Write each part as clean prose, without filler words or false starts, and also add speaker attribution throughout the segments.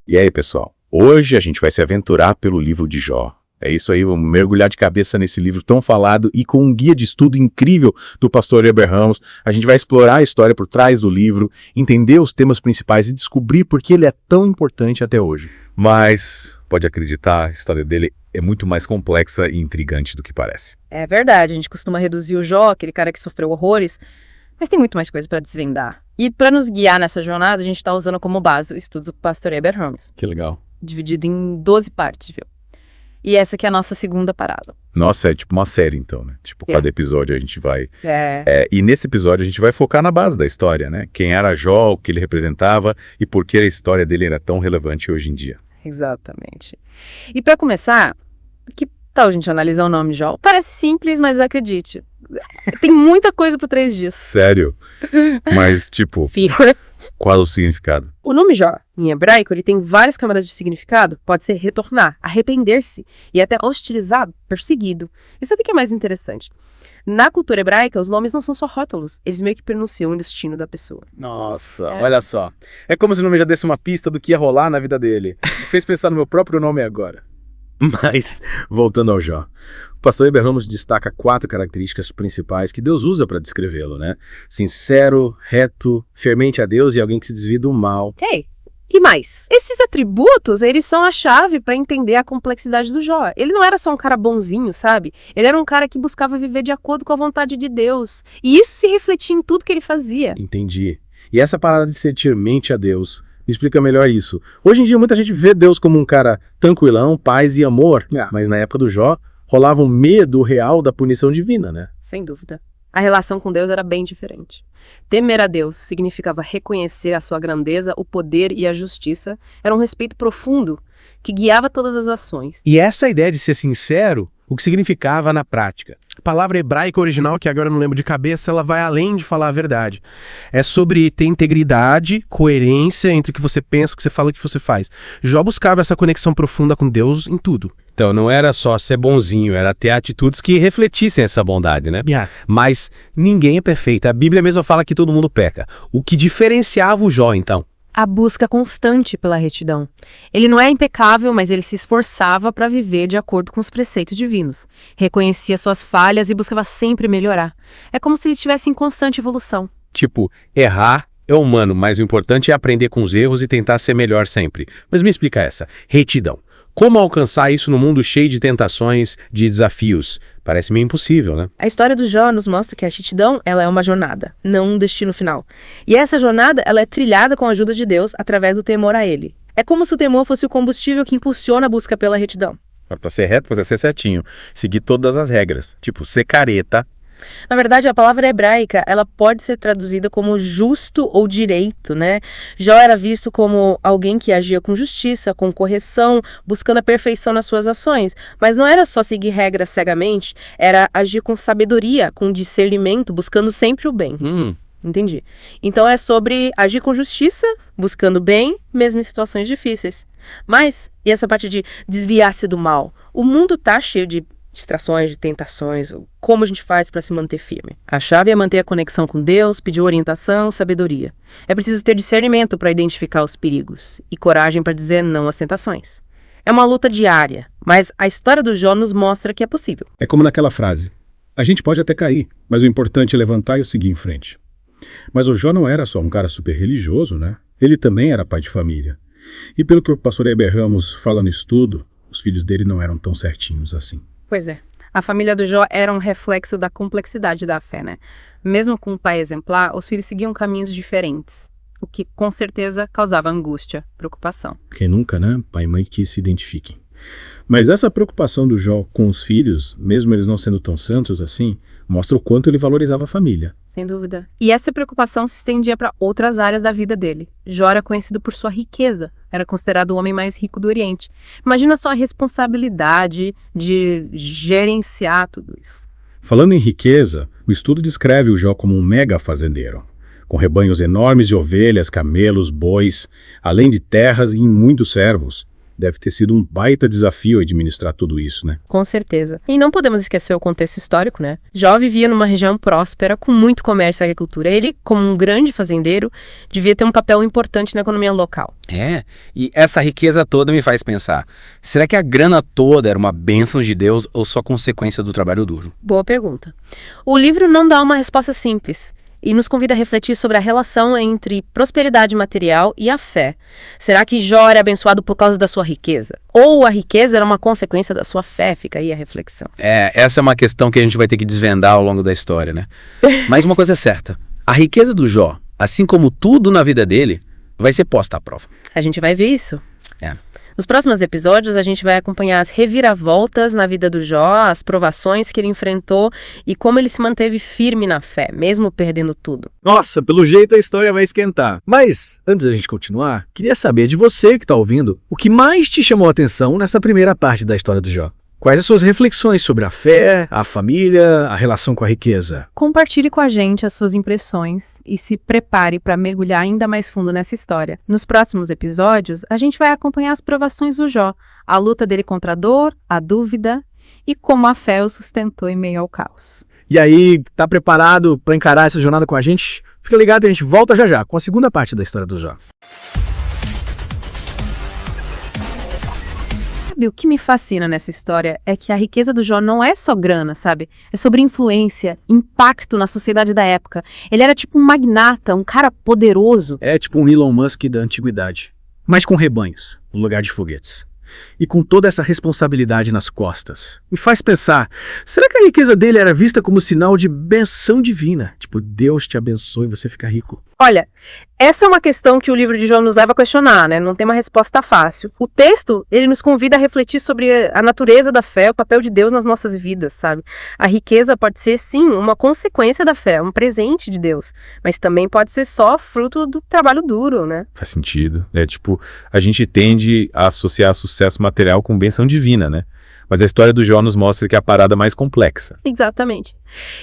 Speaker 1: E aí, pessoal? Hoje a gente vai se aventurar pelo livro de Jó. É isso aí, vamos mergulhar de cabeça nesse livro tão falado e com um guia de estudo incrível do pastor Heber Ramos. A gente vai explorar a história por trás do livro, entender os temas principais e descobrir por que ele é tão importante até hoje. Mas, pode acreditar, a história dele é muito mais complexa e intrigante do que parece.
Speaker 2: É verdade, a gente costuma reduzir o Jó, aquele cara que sofreu horrores, mas tem muito mais coisa para desvendar. E para nos guiar nessa jornada, a gente está usando como base o estudo do pastor Heber Ramos.
Speaker 1: Que legal.
Speaker 2: Dividido em 12 partes, viu? E essa aqui é a nossa segunda parada.
Speaker 1: Nossa, é tipo uma série então, né? Tipo, cada episódio a gente vai... E nesse episódio a gente vai focar na base da história, né? Quem era Jó, o que ele representava e por que a história dele era tão relevante hoje em dia.
Speaker 2: Exatamente. E para começar, que tal a gente analisar o nome Jó? Parece simples, mas acredite, tem muita coisa por trás disso.
Speaker 1: Sério? Mas, tipo, qual o significado?
Speaker 2: O nome Jó, em hebraico, ele tem várias camadas de significado. Pode ser retornar, arrepender-se e até hostilizado, perseguido. E sabe o que é mais interessante? Na cultura hebraica, os nomes não são só rótulos. Eles meio que pronunciam o destino da pessoa.
Speaker 3: Nossa, olha só. É como se o nome já desse uma pista do que ia rolar na vida dele. Me fez pensar no meu próprio nome agora.
Speaker 1: Mas, voltando ao Jó, o pastor Heber Ramos destaca 4 características principais que Deus usa para descrevê-lo, né? Sincero, reto, fermente a Deus e alguém que se desvia do mal.
Speaker 2: Ok. E mais? Esses atributos, eles são a chave para entender a complexidade do Jó. Ele não era só um cara bonzinho, sabe? Ele era um cara que buscava viver de acordo com a vontade de Deus. E isso se refletia em tudo que ele fazia.
Speaker 1: Entendi. E essa parada de ser temente a Deus... Me explica melhor isso. Hoje em dia muita gente vê Deus como um cara tranquilão, paz e amor. Mas na época do Jó, rolava um medo real da punição divina, né?
Speaker 2: Sem dúvida. A relação com Deus era bem diferente. Temer a Deus significava reconhecer a sua grandeza, o poder e a justiça. Era um respeito profundo que guiava todas as ações.
Speaker 4: E essa ideia de ser sincero, o que significava na prática? A palavra hebraica original, que agora eu não lembro de cabeça, ela vai além de falar a verdade. É sobre ter integridade, coerência entre o que você pensa, o que você fala e o que você faz. Jó buscava essa conexão profunda com Deus em tudo.
Speaker 5: Então não era só ser bonzinho, era ter atitudes que refletissem essa bondade, né? Mas ninguém é perfeito. A Bíblia mesmo fala que todo mundo peca. O que diferenciava o Jó, então?
Speaker 2: A busca constante pela retidão. Ele não é impecável, mas ele se esforçava para viver de acordo com os preceitos divinos. Reconhecia suas falhas e buscava sempre melhorar. É como se ele estivesse em constante evolução.
Speaker 5: Tipo, errar é humano, mas o importante é aprender com os erros e tentar ser melhor sempre. Mas me explica essa, retidão. Como alcançar isso no mundo cheio de tentações, de desafios? Parece meio impossível, né?
Speaker 2: A história do Jó nos mostra que a retidão, ela é uma jornada, não um destino final. E essa jornada, ela é trilhada com a ajuda de Deus através do temor a Ele. É como se o temor fosse o combustível que impulsiona a busca pela retidão.
Speaker 1: Para ser reto, precisa ser certinho. Seguir todas as regras. Tipo, ser careta.
Speaker 2: Na verdade, a palavra hebraica, ela pode ser traduzida como justo ou direito, né? Jó era visto como alguém que agia com justiça, com correção, buscando a perfeição nas suas ações. Mas não era só seguir regras cegamente, era agir com sabedoria, com discernimento, buscando sempre o bem. Entendi. Então é sobre agir com justiça, buscando bem, mesmo em situações difíceis. Mas, e essa parte de desviar-se do mal? O mundo tá cheio de distrações, de tentações, como a gente faz para se manter firme? A chave é manter a conexão com Deus, pedir orientação, sabedoria. É preciso ter discernimento para identificar os perigos e coragem para dizer não às tentações. É uma luta diária, mas a história do Jó nos mostra que é possível.
Speaker 6: É como naquela frase, a gente pode até cair, mas o importante é levantar e seguir em frente. Mas o Jó não era só um cara super religioso, né? Ele também era pai de família. E pelo que o pastor Heber Ramos fala no estudo, os filhos dele não eram tão certinhos assim.
Speaker 2: Pois é, a família do Jó era um reflexo da complexidade da fé, né? Mesmo com um pai exemplar, os filhos seguiam caminhos diferentes, o que com certeza causava angústia, preocupação.
Speaker 6: Quem nunca, né? Pai e mãe que se identifiquem. Mas essa preocupação do Jó com os filhos, mesmo eles não sendo tão santos assim, mostra o quanto ele valorizava a família.
Speaker 2: Sem dúvida. E essa preocupação se estendia para outras áreas da vida dele. Jó era conhecido por sua riqueza, era considerado o homem mais rico do Oriente. Imagina só a responsabilidade de gerenciar tudo isso.
Speaker 6: Falando em riqueza, o estudo descreve o Jó como um mega fazendeiro, com rebanhos enormes de ovelhas, camelos, bois, além de terras e muitos servos. Deve ter sido um baita desafio administrar tudo isso, né?
Speaker 2: Com certeza. E não podemos esquecer o contexto histórico, né? Jó vivia numa região próspera, com muito comércio e agricultura. Ele, como um grande fazendeiro, devia ter um papel importante na economia local.
Speaker 7: E essa riqueza toda me faz pensar, será que a grana toda era uma bênção de Deus ou só consequência do trabalho duro?
Speaker 2: Boa pergunta. O livro não dá uma resposta simples e nos convida a refletir sobre a relação entre prosperidade material e a fé. Será que Jó era abençoado por causa da sua riqueza? Ou a riqueza era uma consequência da sua fé? Fica aí a reflexão.
Speaker 7: Essa é uma questão que a gente vai ter que desvendar ao longo da história, né? Mas uma coisa é certa, a riqueza do Jó, assim como tudo na vida dele, vai ser posta à prova.
Speaker 2: A gente vai ver isso.
Speaker 7: É.
Speaker 2: Nos próximos episódios, a gente vai acompanhar as reviravoltas na vida do Jó, as provações que ele enfrentou e como ele se manteve firme na fé, mesmo perdendo tudo.
Speaker 3: Nossa, pelo jeito a história vai esquentar. Mas, antes da gente continuar, queria saber de você que está ouvindo, o que mais te chamou a atenção nessa primeira parte da história do Jó? Quais as suas reflexões sobre a fé, a família, a relação com a riqueza?
Speaker 8: Compartilhe com a gente as suas impressões e se prepare para mergulhar ainda mais fundo nessa história. Nos próximos episódios, a gente vai acompanhar as provações do Jó, a luta dele contra a dor, a dúvida e como a fé o sustentou em meio ao caos.
Speaker 3: E aí, tá preparado para encarar essa jornada com a gente? Fica ligado que a gente volta já já com a segunda parte da história do Jó.
Speaker 8: Sabe, o que me fascina nessa história é que a riqueza do Jó não é só grana, sabe? É sobre influência, impacto na sociedade da época. Ele era tipo um magnata, um cara poderoso.
Speaker 3: É tipo um Elon Musk da antiguidade, mas com rebanhos, no lugar de foguetes. E com toda essa responsabilidade nas costas. Me faz pensar, será que a riqueza dele era vista como sinal de benção divina? Tipo, Deus te abençoe e você fica rico.
Speaker 2: Olha, essa é uma questão que o livro de Jó nos leva a questionar, né? Não tem uma resposta fácil. O texto, ele nos convida a refletir sobre a natureza da fé, o papel de Deus nas nossas vidas, sabe? A riqueza pode ser, sim, uma consequência da fé, um presente de Deus, mas também pode ser só fruto do trabalho duro, né?
Speaker 1: Faz sentido. Tipo, a gente tende a associar sucesso material com bênção divina, né? Mas a história do Jó nos mostra que é a parada mais complexa.
Speaker 2: Exatamente.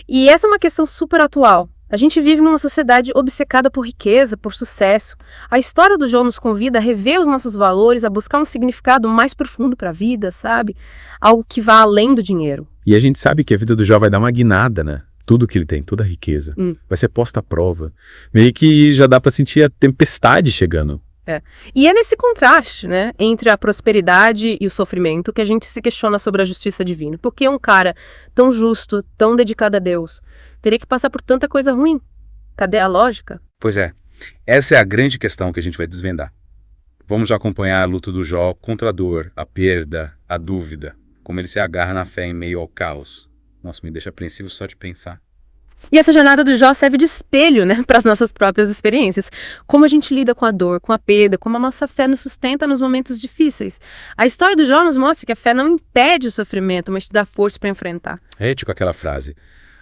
Speaker 2: E essa é uma questão super atual. A gente vive numa sociedade obcecada por riqueza, por sucesso. A história do Jó nos convida a rever os nossos valores, a buscar um significado mais profundo para a vida, sabe? Algo que vá além do dinheiro.
Speaker 1: E a gente sabe que a vida do Jó vai dar uma guinada, né? Tudo que ele tem, toda a riqueza, vai ser posta à prova. Meio que já dá para sentir a tempestade chegando.
Speaker 2: E é nesse contraste, né, entre a prosperidade e o sofrimento que a gente se questiona sobre a justiça divina. Por que um cara tão justo, tão dedicado a Deus, teria que passar por tanta coisa ruim? Cadê a lógica?
Speaker 5: Pois é, essa é a grande questão que a gente vai desvendar. Vamos já acompanhar a luta do Jó contra a dor, a perda, a dúvida, como ele se agarra na fé em meio ao caos. Nossa, me deixa apreensivo só de pensar.
Speaker 2: E essa jornada do Jó serve de espelho, né, para as nossas próprias experiências. Como a gente lida com a dor, com a perda, como a nossa fé nos sustenta nos momentos difíceis. A história do Jó nos mostra que a fé não impede o sofrimento, mas te dá força para enfrentar.
Speaker 5: Tipo aquela frase,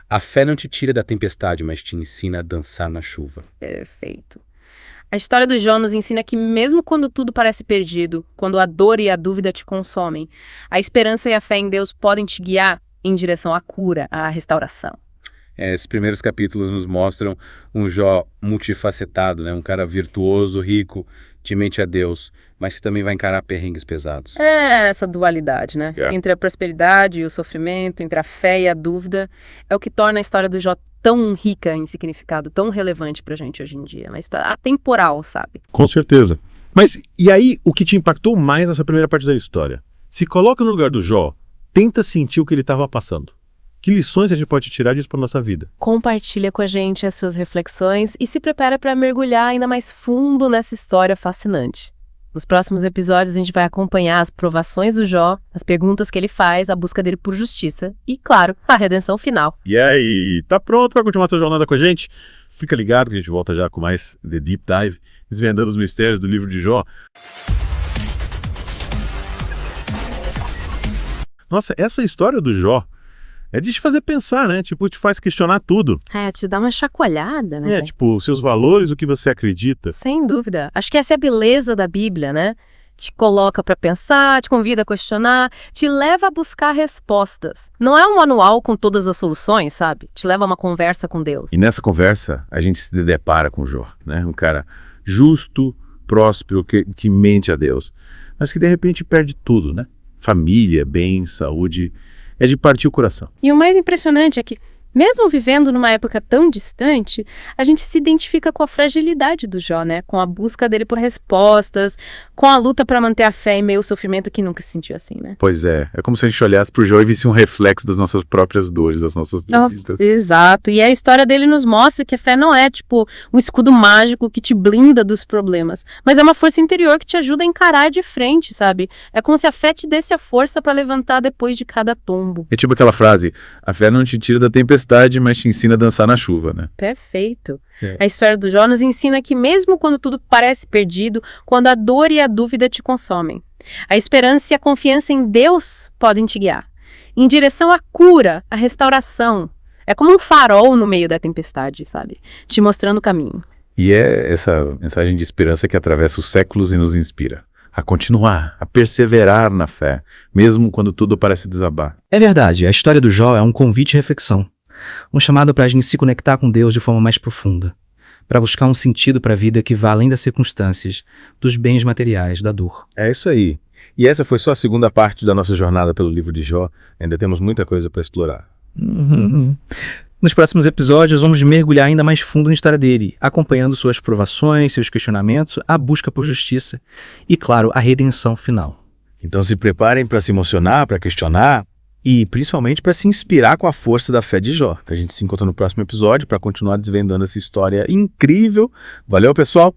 Speaker 5: a fé não te tira da tempestade, mas te ensina a dançar na chuva.
Speaker 2: Perfeito. A história do Jó nos ensina que mesmo quando tudo parece perdido, quando a dor e a dúvida te consomem, a esperança e a fé em Deus podem te guiar em direção à cura, à restauração.
Speaker 5: Esses primeiros capítulos nos mostram um Jó multifacetado, né? Um cara virtuoso, rico, temente a Deus, mas que também vai encarar perrengues pesados.
Speaker 2: Essa dualidade, né? Entre a prosperidade e o sofrimento, entre a fé e a dúvida, é o que torna a história do Jó tão rica em significado, tão relevante pra gente hoje em dia. Uma história atemporal, sabe?
Speaker 9: Com certeza. Mas e aí, o que te impactou mais nessa primeira parte da história? Se coloca no lugar do Jó, tenta sentir o que ele estava passando. Que lições a gente pode tirar disso para nossa vida?
Speaker 2: Compartilha com a gente as suas reflexões e se prepara para mergulhar ainda mais fundo nessa história fascinante. Nos próximos episódios a gente vai acompanhar as provações do Jó, as perguntas que ele faz, a busca dele por justiça e, claro, a redenção final.
Speaker 9: E aí, tá pronto para continuar sua jornada com a gente? Fica ligado que a gente volta já com mais The Deep Dive, desvendando os mistérios do livro de Jó. Nossa, essa história do Jó é de te fazer pensar, né? Tipo, te faz questionar tudo.
Speaker 2: Te dá uma chacoalhada, né?
Speaker 9: Tipo, os seus valores, o que você acredita.
Speaker 2: Sem dúvida. Acho que essa é a beleza da Bíblia, né? Te coloca para pensar, te convida a questionar, te leva a buscar respostas. Não é um manual com todas as soluções, sabe? Te leva a uma conversa com Deus.
Speaker 1: E nessa conversa, a gente se depara com Jó, né? Um cara justo, próspero, que mente a Deus.
Speaker 9: mas que de repente perde tudo, né? Família, bem, saúde, é de partir o coração.
Speaker 8: E o mais impressionante é que, mesmo vivendo numa época tão distante, a gente se identifica com a fragilidade do Jó, né? Com a busca dele por respostas, com a luta para manter a fé em meio ao sofrimento que nunca se sentiu assim, né?
Speaker 1: Pois é como se a gente olhasse pro Jó e visse um reflexo das nossas próprias dores, das nossas dúvidas.
Speaker 8: Exato. E a história dele nos mostra que a fé não é, tipo, um escudo mágico que te blinda dos problemas, mas é uma força interior que te ajuda a encarar de frente, sabe? É como se a fé te desse a força para levantar depois de cada tombo.
Speaker 1: É tipo aquela frase, a fé não te tira da tempestade, mas te ensina a dançar na chuva, né?
Speaker 8: Perfeito. A história do Jó nos ensina que mesmo quando tudo parece perdido, quando a dor e a dúvida te consomem, a esperança e a confiança em Deus podem te guiar em direção à cura, à restauração. É como um farol no meio da tempestade, sabe? Te mostrando o caminho.
Speaker 1: E é essa mensagem de esperança que atravessa os séculos e nos inspira a continuar, a perseverar na fé, mesmo quando tudo parece desabar.
Speaker 10: É verdade, a história do Jó é um convite à reflexão. Um chamado para a gente se conectar com Deus de forma mais profunda, para buscar um sentido para a vida que vá além das circunstâncias, dos bens materiais, da dor.
Speaker 5: É isso aí. E essa foi só a segunda parte da nossa jornada pelo livro de Jó. Ainda temos muita coisa para explorar.
Speaker 10: Nos próximos episódios, vamos mergulhar ainda mais fundo na história dele, acompanhando suas provações, seus questionamentos, a busca por justiça e, claro, a redenção final.
Speaker 5: Então se preparem para se emocionar, para questionar e principalmente para se inspirar com a força da fé de Jó. A gente se encontra no próximo episódio para continuar desvendando essa história incrível. Valeu, pessoal!